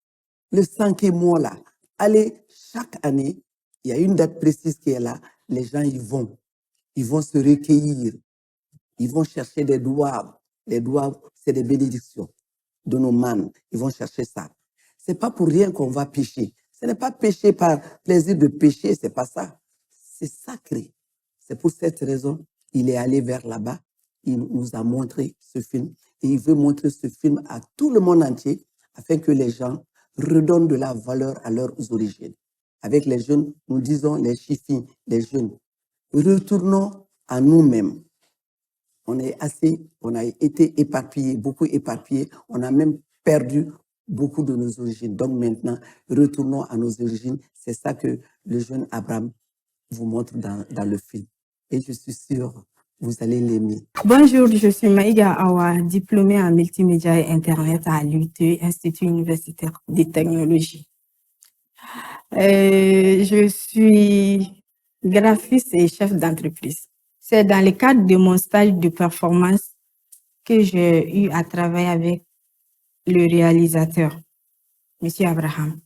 Le Sankemo là. Allez, chaque année, il y a une date précise qui est là. Les gens y vont. Ils vont se recueillir. Ils vont chercher des douaves. Les douaves, c'est des bénédictions de nos mânes. Ils vont chercher ça. C'est pas pour rien qu'on va pêcher. Ce n'est pas pêcher par plaisir de pêcher, c'est pas ça. C'est sacré. C'est pour cette raison, il est allé vers là-bas. Il nous a montré ce film. Et il veut montrer ce film à tout le monde entier afin que les gens redonnent de la valeur à leurs origines. Avec les jeunes, nous disons les chiffres, les jeunes. Retournons à nous-mêmes. On a été éparpillés, beaucoup éparpillés. On a même perdu beaucoup de nos origines. Donc maintenant, retournons à nos origines. C'est ça que le jeune Abraham vous montre dans le film. Et je suis sûre, vous allez l'aimer. Bonjour, je suis Maïga Awa, diplômée en multimédia et Internet à l'UT, Institut universitaire des technologies. Je suis graphiste et chef d'entreprise. C'est dans le cadre de mon stage de performance que j'ai eu à travailler avec le réalisateur, M. Abraham.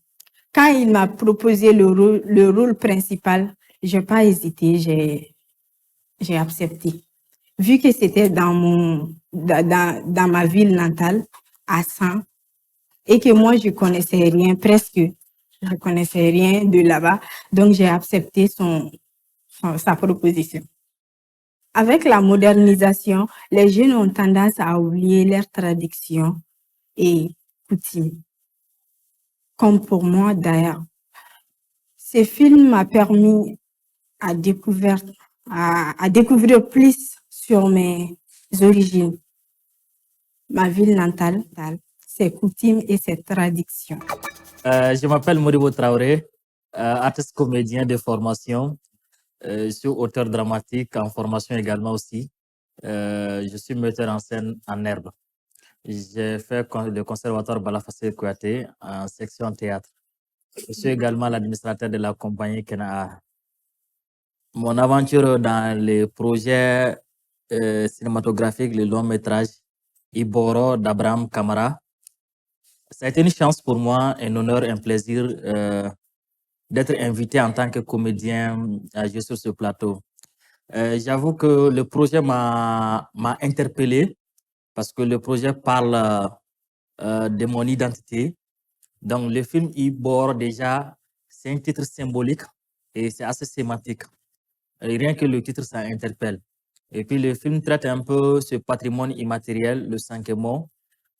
Quand il m'a proposé le rôle principal, je n'ai pas hésité, j'ai accepté. Vu que c'était dans ma ville natale, à San, et que moi, je connaissais rien, presque, je connaissais rien de là-bas, donc j'ai accepté sa proposition. Avec la modernisation, les jeunes ont tendance à oublier leurs traditions et coutumes. Comme pour moi d'ailleurs. Ce film m'a permis à découvrir plus sur mes origines, ma ville natale, ses coutumes et ses traditions. Je m'appelle Moribo Traoré, artiste comédien de formation. Je suis auteur dramatique en formation également aussi. Je suis metteur en scène en herbe. J'ai fait le conservatoire Balafassé Kouyaté en section théâtre. Je suis également l'administrateur de la compagnie Kenaa. Mon aventure dans les projets cinématographiques, le long métrage Iboro d'Abraham Kamara, ça a été une chance pour moi, un honneur, un plaisir d'être invité en tant que comédien à jouer sur ce plateau. J'avoue que le projet m'a interpellé parce que le projet parle de mon identité. Donc, le film Ibor, déjà, c'est un titre symbolique et c'est assez sémantique. Et rien que le titre, ça interpelle. Et puis, le film traite un peu ce patrimoine immatériel, le Sankemo,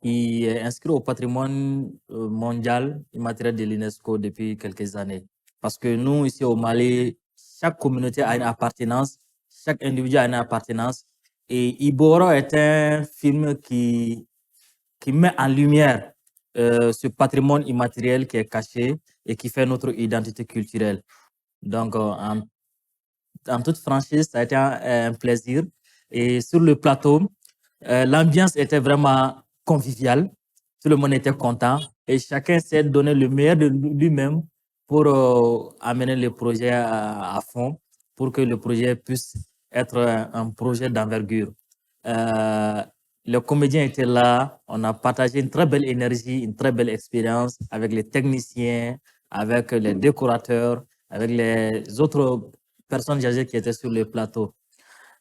qui est inscrit au patrimoine mondial immatériel de l'UNESCO depuis quelques années. Parce que nous, ici au Mali, chaque communauté a une appartenance, chaque individu a une appartenance. Et Iboro est un film qui met en lumière ce patrimoine immatériel qui est caché et qui fait notre identité culturelle. Donc, en toute franchise, ça a été un plaisir. Et sur le plateau, l'ambiance était vraiment conviviale. Tout le monde était content et chacun s'est donné le meilleur de lui-même pour amener le projet à fond, pour que le projet puisse être un projet d'envergure. Les comédiens étaient là, on a partagé une très belle énergie, une très belle expérience avec les techniciens, avec les décorateurs, avec les autres personnes âgées qui étaient sur le plateau.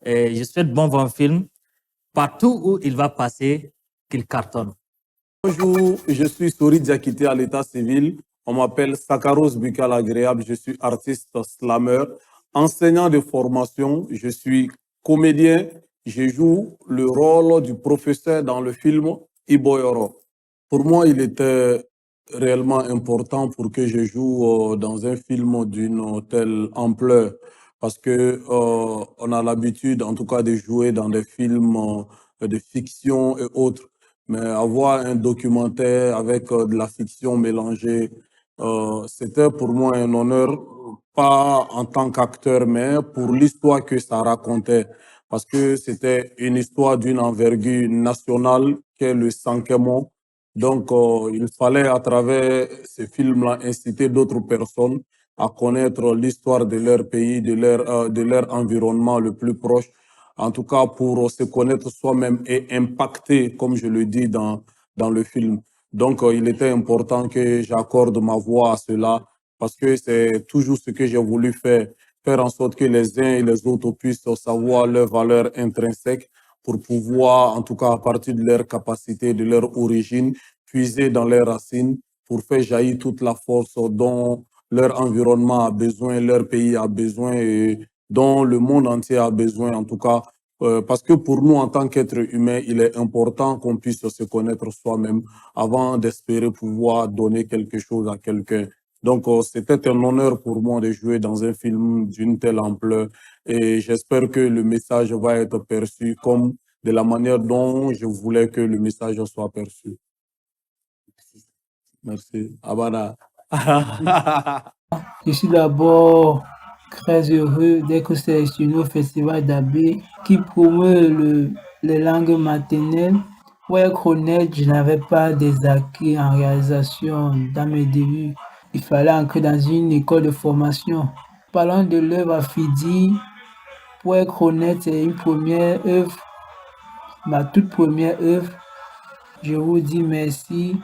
Et je souhaite bon film, partout où il va passer, qu'il cartonne. Bonjour, je suis Sori Diakité à l'état civil. On m'appelle Sakaros Bukal Agréable, je suis artiste slammer, enseignant de formation, je suis comédien. Je joue le rôle du professeur dans le film Iboyoro. Pour moi, il était réellement important pour que je joue dans un film d'une telle ampleur parce que on a l'habitude, en tout cas, de jouer dans des films de fiction et autres. Mais avoir un documentaire avec de la fiction mélangée, c'était pour moi un honneur, pas en tant qu'acteur, mais pour l'histoire que ça racontait. Parce que c'était une histoire d'une envergure nationale qu'est le Sankemo. Donc, il fallait, à travers ces films-là, inciter d'autres personnes à connaître l'histoire de leur pays, de leur environnement le plus proche. En tout cas, pour se connaître soi-même et impacter, comme je le dis dans le film. Donc, il était important que j'accorde ma voix à cela parce que c'est toujours ce que j'ai voulu faire en sorte que les uns et les autres puissent savoir leur valeur intrinsèque pour pouvoir, en tout cas à partir de leur capacité, de leur origine, puiser dans leurs racines pour faire jaillir toute la force dont leur environnement a besoin, leur pays a besoin et dont le monde entier a besoin, en tout cas. Parce que pour nous, en tant qu'être humain, il est important qu'on puisse se connaître soi-même avant d'espérer pouvoir donner quelque chose à quelqu'un. Donc, c'était un honneur pour moi de jouer dans un film d'une telle ampleur et j'espère que le message va être perçu comme de la manière dont je voulais que le message soit perçu. Merci. Abana. Je suis d'abord très heureux d'être sélectionné au Festival d'Abbé qui promeut les langues maternelles. Pour être honnête, je n'avais pas des acquis en réalisation dans mes débuts. Il fallait entrer dans une école de formation. Parlant de l'œuvre à Fidi, pour être honnête, c'est une première œuvre, ma toute première œuvre. Je vous dis merci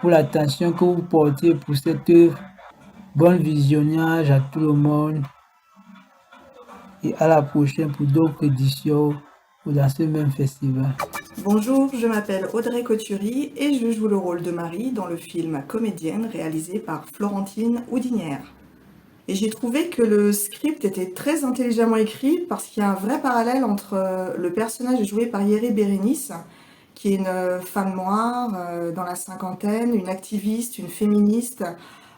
pour l'attention que vous portez pour cette œuvre. Bon visionnage à tout le monde et à la prochaine pour d'autres éditions ou dans ce même festival. Bonjour, je m'appelle Audrey Couturi et je joue le rôle de Marie dans le film Comédienne réalisé par Florentine Houdinière. Et j'ai trouvé que le script était très intelligemment écrit parce qu'il y a un vrai parallèle entre le personnage joué par Yeri Bérénice, qui est une femme noire dans la cinquantaine, une activiste, une féministe.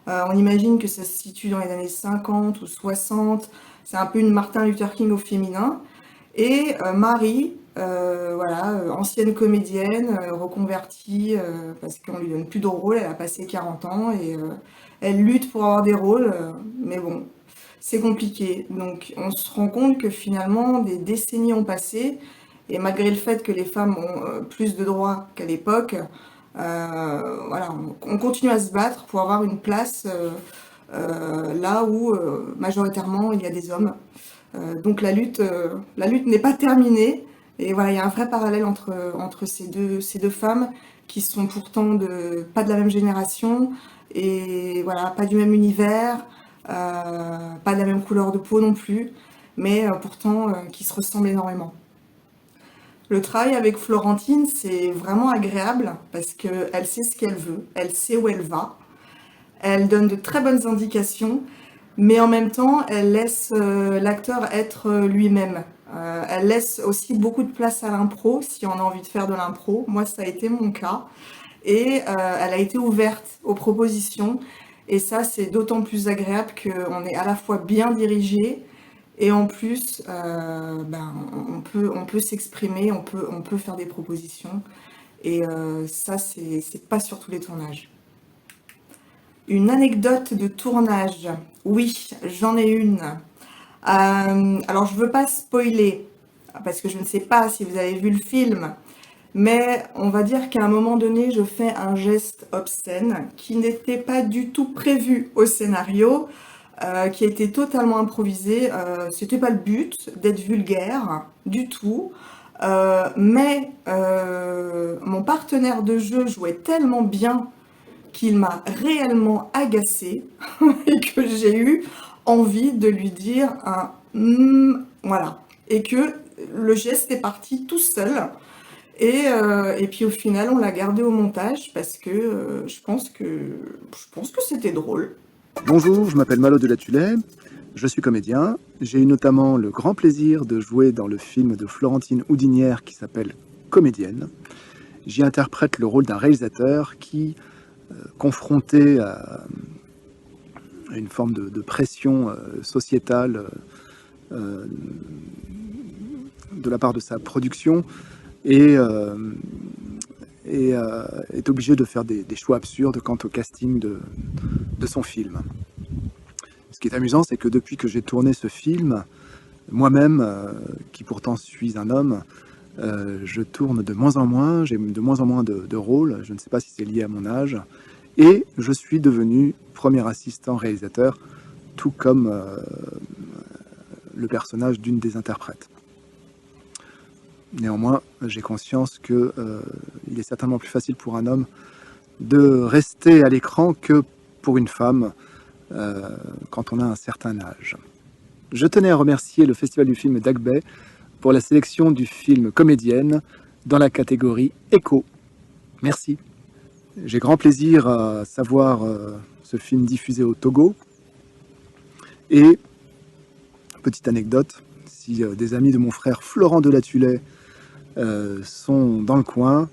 On imagine que ça se situe dans les années 50 ou 60. C'est un peu une Martin Luther King au féminin. Et Marie, voilà, ancienne comédienne, reconvertie parce qu'on lui donne plus de rôle, elle a passé 40 ans et elle lutte pour avoir des rôles, mais bon, c'est compliqué. Donc on se rend compte que finalement des décennies ont passé et malgré le fait que les femmes ont plus de droits qu'à l'époque, voilà, on continue à se battre pour avoir une place là où majoritairement il y a des hommes. Donc la lutte n'est pas terminée. Et voilà, il y a un vrai parallèle entre ces deux femmes qui sont pourtant pas de la même génération et voilà, pas du même univers, pas de la même couleur de peau non plus, mais pourtant qui se ressemblent énormément. Le travail avec Florentine, c'est vraiment agréable parce qu'elle sait ce qu'elle veut, elle sait où elle va, elle donne de très bonnes indications, mais en même temps, elle laisse l'acteur être lui-même. Elle laisse aussi beaucoup de place à l'impro, si on a envie de faire de l'impro. Moi, ça a été mon cas. Et elle a été ouverte aux propositions. Et ça, c'est d'autant plus agréable qu'on est à la fois bien dirigé et en plus, on peut s'exprimer, on peut faire des propositions. Et ça, c'est pas sur tous les tournages. Une anecdote de tournage. Oui, j'en ai une. Alors, je ne veux pas spoiler, parce que je ne sais pas si vous avez vu le film, mais on va dire qu'à un moment donné, je fais un geste obscène qui n'était pas du tout prévu au scénario, qui a été totalement improvisé. C'était pas le but d'être vulgaire du tout, mais mon partenaire de jeu jouait tellement bien qu'il m'a réellement agacée et que j'ai eu envie de lui dire un voilà, et que le geste est parti tout seul et puis au final on l'a gardé au montage parce que je pense que c'était drôle. Bonjour, je m'appelle Malo de la Tulay, je suis comédien. J'ai eu notamment le grand plaisir de jouer dans le film de Florentine Houdinière qui s'appelle Comédienne. J'y interprète le rôle d'un réalisateur qui, confronté à une forme de pression sociétale de la part de sa production et est obligé de faire des choix absurdes quant au casting de son film. Ce qui est amusant, c'est que depuis que j'ai tourné ce film, moi-même, qui pourtant suis un homme, je tourne de moins en moins, j'ai de moins en moins de rôles, je ne sais pas si c'est lié à mon âge, et je suis devenu premier assistant réalisateur, tout comme le personnage d'une des interprètes. Néanmoins, j'ai conscience que il est certainement plus facile pour un homme de rester à l'écran que pour une femme quand on a un certain âge. Je tenais à remercier le Festival du film d'Agbais pour la sélection du film Comédienne dans la catégorie Écho. Merci. J'ai grand plaisir à savoir ce film diffusé au Togo. Et, petite anecdote, si des amis de mon frère Florent de la Tulay sont dans le coin,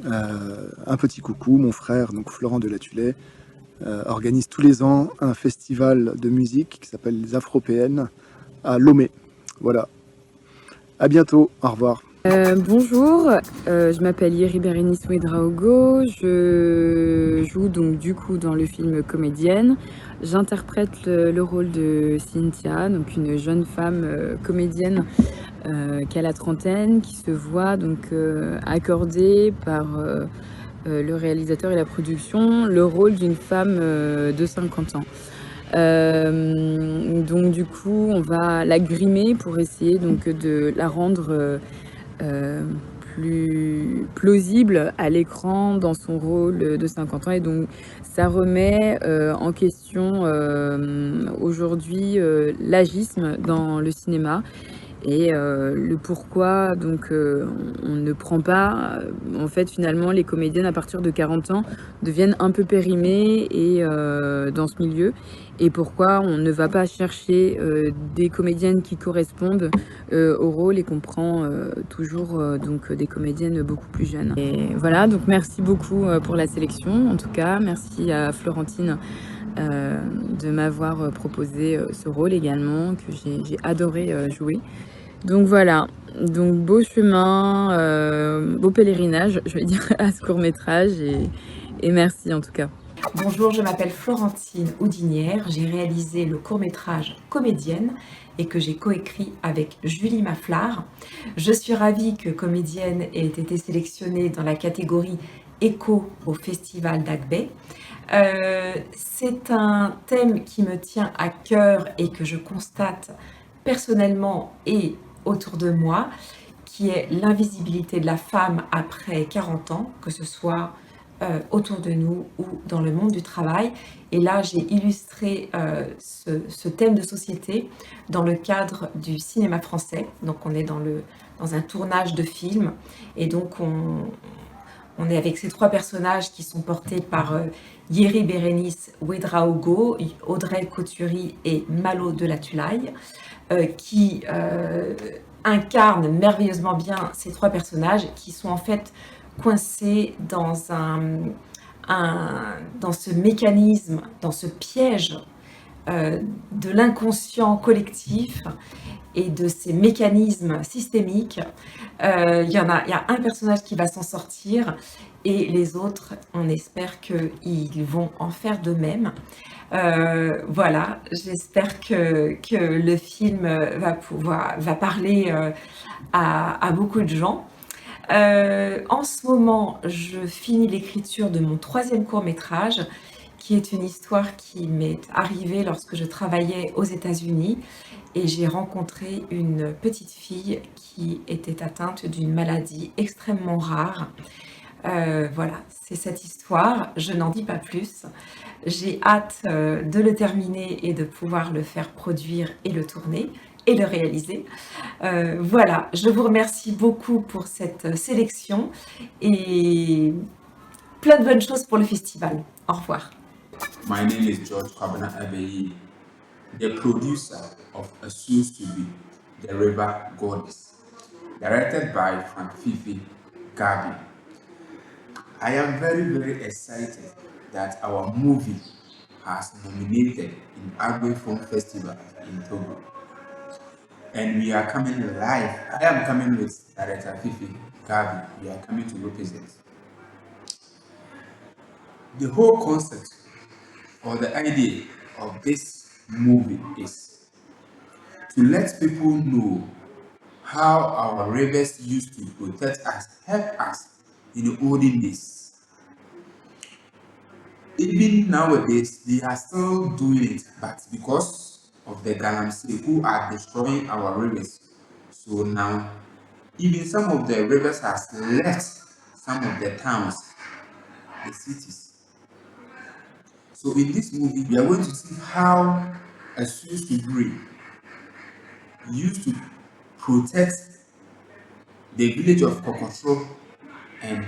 un petit coucou, mon frère, donc Florent de la Tulay, organise tous les ans un festival de musique qui s'appelle les Afropéennes à Lomé. Voilà. À bientôt, au revoir. Bonjour, je m'appelle Yeri Bérénice Ouedraogo, je joue donc du coup dans le film Comédienne. J'interprète le rôle de Cynthia, donc une jeune femme comédienne qui a la trentaine, qui se voit donc accorder par le réalisateur et la production le rôle d'une femme de 50 ans. Donc du coup on va la grimer pour essayer donc de la rendre plus plausible à l'écran dans son rôle de 50 ans. Et donc, ça remet en question aujourd'hui l'agisme dans le cinéma. Et le pourquoi donc on ne prend pas en fait finalement les comédiennes à partir de 40 ans deviennent un peu périmées et dans ce milieu, et pourquoi on ne va pas chercher des comédiennes qui correspondent au rôle et qu'on prend toujours donc des comédiennes beaucoup plus jeunes. Et voilà, donc merci beaucoup pour la sélection. En tout cas, merci à Florentine de m'avoir proposé ce rôle également, que j'ai adoré jouer. Donc voilà, donc beau chemin, beau pèlerinage, je vais dire, à ce court-métrage, et merci en tout cas. Bonjour, je m'appelle Florentine Houdinière, j'ai réalisé le court-métrage Comédienne et que j'ai coécrit avec Julie Maflard. Je suis ravie que Comédienne ait été sélectionnée dans la catégorie Écho au Festival d'Agbe. C'est un thème qui me tient à cœur et que je constate personnellement et autour de moi, qui est l'invisibilité de la femme après 40 ans, que ce soit autour de nous ou dans le monde du travail. Et là, j'ai illustré ce thème de société dans le cadre du cinéma français. Donc on est dans un tournage de film, et donc on est avec ces trois personnages qui sont portés par Yeri Bérénice Ouedraogo, Audrey Coturie et Malo de la Tulaye, qui incarnent merveilleusement bien ces trois personnages qui sont en fait coincés dans dans ce mécanisme, dans ce piège de l'inconscient collectif et de ces mécanismes systémiques. Il y a un personnage qui va s'en sortir, et les autres, on espère qu'ils vont en faire de même. Voilà, j'espère que le film va parler à beaucoup de gens. En ce moment, je finis l'écriture de mon 3e court-métrage, qui est une histoire qui m'est arrivée lorsque je travaillais aux États-Unis, et j'ai rencontré une petite fille qui était atteinte d'une maladie extrêmement rare. Voilà, c'est cette histoire, je n'en dis pas plus. J'ai hâte de le terminer et de pouvoir le faire produire et le tourner et le réaliser. Voilà, je vous remercie beaucoup pour cette sélection et plein de bonnes choses pour le festival. Au revoir. My name is George Kwabena Abeyi, the producer of A Source to Be, The River Goddess, directed by Frank Fifi Gabi. I am very, very excited that our movie has nominated in Agbe Film Festival in Togo. And we are coming live. I am coming with Director Fifi Gabi. We are coming to represent. The whole concept or the idea of this movie is to let people know how our rivers used to protect us, help us in the olden days. Even nowadays, they are still doing it, but because of the Galamsey who are destroying our rivers, so now even some of the rivers has left some of the towns, the cities. So in this movie, we are going to see how a Swiss degree used to protect the village of Kokosho and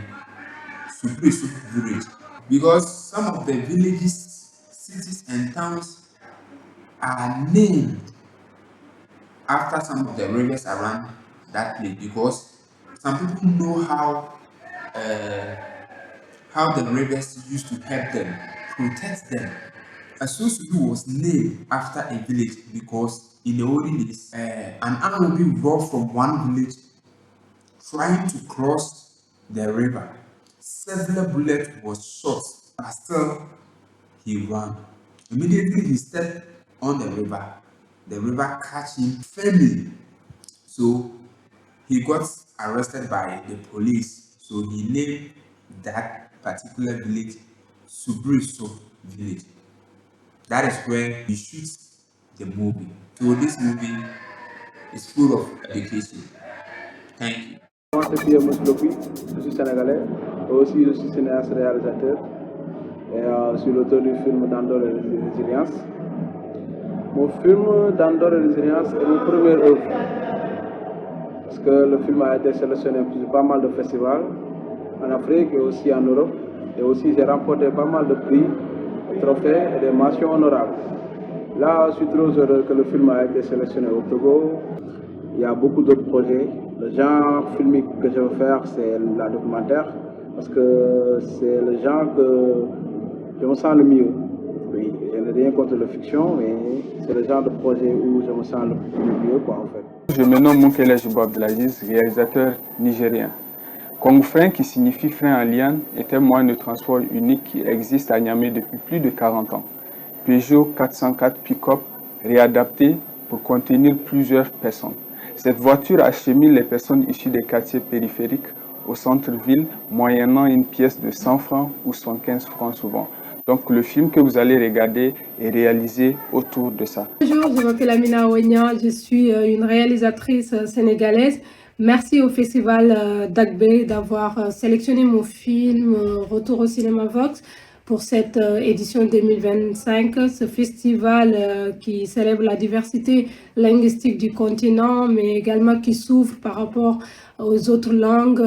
Supri village, because some of the villages, cities and towns are named after some of the rivers around that place, because some people know how the rivers used to help them, protect them. Asusubi was named after a village because in the olden days, an arm will be brought from one village trying to cross the river. Several bullets was shot, but still he ran. Immediately he stepped on the river catch him firmly. So he got arrested by the police. So he named that particular village Subriso village. That is where he shoots the movie. So this movie is full of education. Thank you. Moi, c'est Pierre Mouslopi, je suis sénégalais, et aussi je suis cinéaste réalisateur, et je suis l'auteur du film Dandor et Résilience. Mon film Dandor et Résilience est mon premier œuvre, parce que le film a été sélectionné pour pas mal de festivals, en Afrique et aussi en Europe, et aussi j'ai remporté pas mal de prix, de trophées et des mentions honorables. Là, je suis trop heureux que le film a été sélectionné au Togo. Il y a beaucoup d'autres projets. Le genre filmique que je veux faire, c'est la documentaire, parce que c'est le genre que je me sens le mieux. Oui, je n'ai rien contre la fiction, mais c'est le genre de projet où je me sens le mieux, quoi, en fait. Je me nomme Moukele Jouba Abdelaziz, réalisateur nigérien. Kongoufin, qui signifie frein en liane, est un moyen de transport unique qui existe à Niamey depuis plus de 40 ans. Peugeot 404 pick-up réadapté pour contenir plusieurs personnes. Cette voiture achemine les personnes issues des quartiers périphériques au centre-ville, moyennant une pièce de 100 francs ou 115 francs souvent. Donc le film que vous allez regarder est réalisé autour de ça. Bonjour, je m'appelle Amina Ouenia, je suis une réalisatrice sénégalaise. Merci au Festival d'Agbé d'avoir sélectionné mon film Retour au cinéma Vox pour cette édition 2025. Ce festival qui célèbre la diversité linguistique du continent, mais également qui s'ouvre par rapport aux autres langues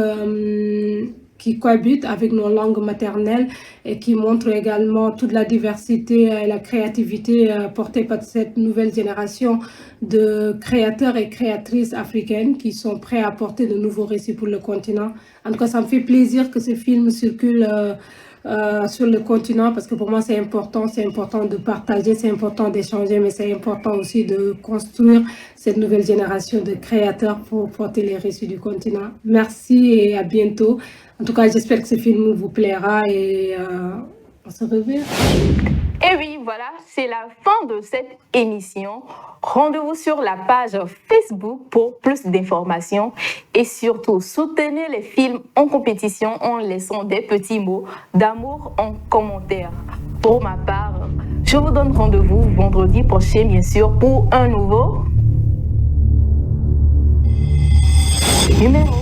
qui cohabitent avec nos langues maternelles et qui montre également toute la diversité et la créativité portée par cette nouvelle génération de créateurs et créatrices africaines qui sont prêts à apporter de nouveaux récits pour le continent. En tout cas, ça me fait plaisir que ce film circule sur le continent, parce que pour moi c'est important de partager, c'est important d'échanger, mais c'est important aussi de construire cette nouvelle génération de créateurs pour porter les récits du continent. Merci et à bientôt. En tout cas, j'espère que ce film vous plaira et on se reverra. Et oui, voilà, c'est la fin de cette émission. Rendez-vous sur la page Facebook pour plus d'informations et surtout soutenez les films en compétition en laissant des petits mots d'amour en commentaire. Pour ma part, je vous donne rendez-vous vendredi prochain, bien sûr, pour un nouveau numéro.